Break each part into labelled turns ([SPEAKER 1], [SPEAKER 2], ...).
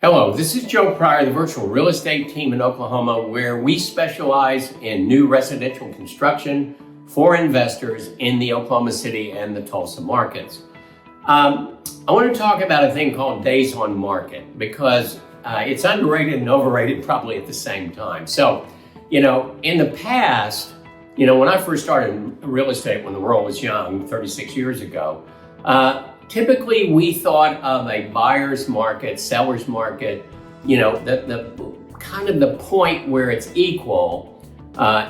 [SPEAKER 1] Hello, this is Joe Pryor, the virtual real estate team in Oklahoma, where we specialize in new residential construction for investors in the Oklahoma City and the Tulsa markets. I want to talk about a thing called days on market because it's underrated and overrated probably at the same time. So, in the past, when I first started real estate when the world was young, 36 years ago, typically we thought of a buyer's market, seller's market, the kind of the point where it's equal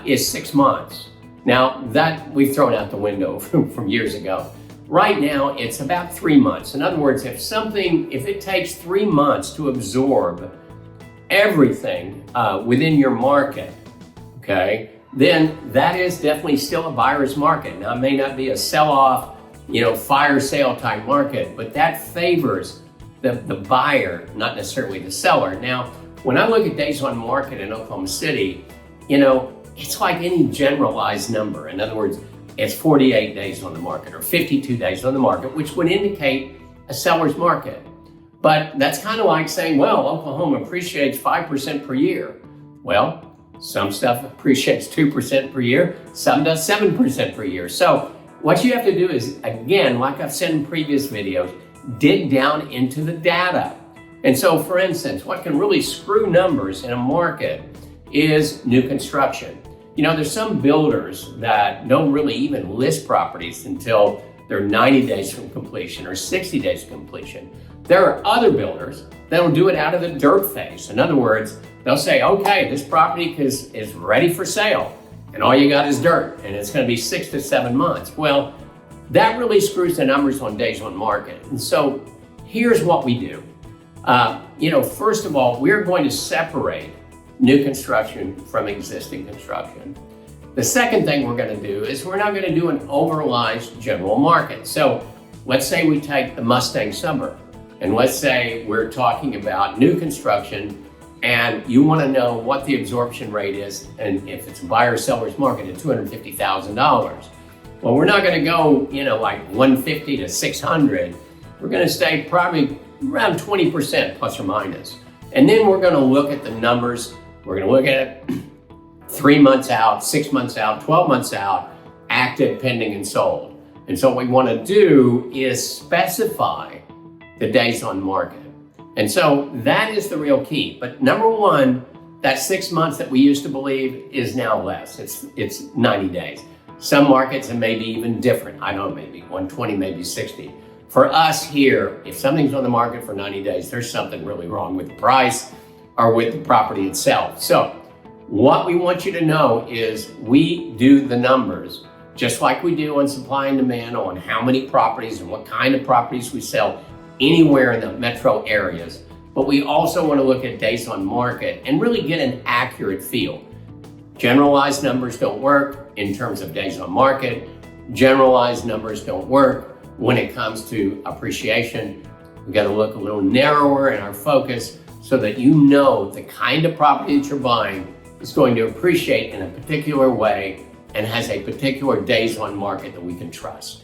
[SPEAKER 1] is 6 months. Now that we've thrown out the window from years ago. Right now it's about 3 months. In other words, if it takes 3 months to absorb everything within your market, okay, then that is definitely still a buyer's market. Now it may not be a sell-off, fire sale type market, but that favors the buyer, not necessarily the seller. Now, when I look at days on market in Oklahoma City, it's like any generalized number. In other words, it's 48 days on the market or 52 days on the market, which would indicate a seller's market. But that's kind of like saying, well, Oklahoma appreciates 5% per year. Well, some stuff appreciates 2% per year, some does 7% per year. So what you have to do is, again, like I've said in previous videos, dig down into the data. And so, for instance, what can really screw numbers in a market is new construction. There's some builders that don't really even list properties until they're 90 days from completion or 60 days from completion. There are other builders that'll do it out of the dirt phase. In other words, they'll say, okay, this property is ready for sale, and all you got is dirt, and it's going to be 6 to 7 months. Well, that really screws the numbers on days on market. And so here's what we do. First of all, we're going to separate new construction from existing construction. The second thing we're going to do is we're not going to do an overanalyzed general market. So let's say we take the Mustang suburb, and let's say we're talking about new construction, and you want to know what the absorption rate is, and if it's a buyer seller's market at $250,000. Well, we're not going to go, like 150 to 600. We're going to stay probably around 20% plus or minus. And then we're going to look at the numbers. We're going to look at it 3 months out, 6 months out, 12 months out, active, pending, and sold. And so what we want to do is specify the days on market. And so that is the real key. But number one, that 6 months that we used to believe is now less. It's 90 days. Some markets it may be even different. I don't know, maybe 120, maybe 60. For us here, if something's on the market for 90 days, there's something really wrong with the price or with the property itself. So what we want you to know is we do the numbers just like we do on supply and demand on how many properties and what kind of properties we sell anywhere in the metro areas. But we also want to look at days on market and really get an accurate feel. Generalized numbers don't work in terms of days on market. Generalized numbers don't work when it comes to appreciation. We've got to look a little narrower in our focus so that the kind of property that you're buying is going to appreciate in a particular way and has a particular days on market that we can trust.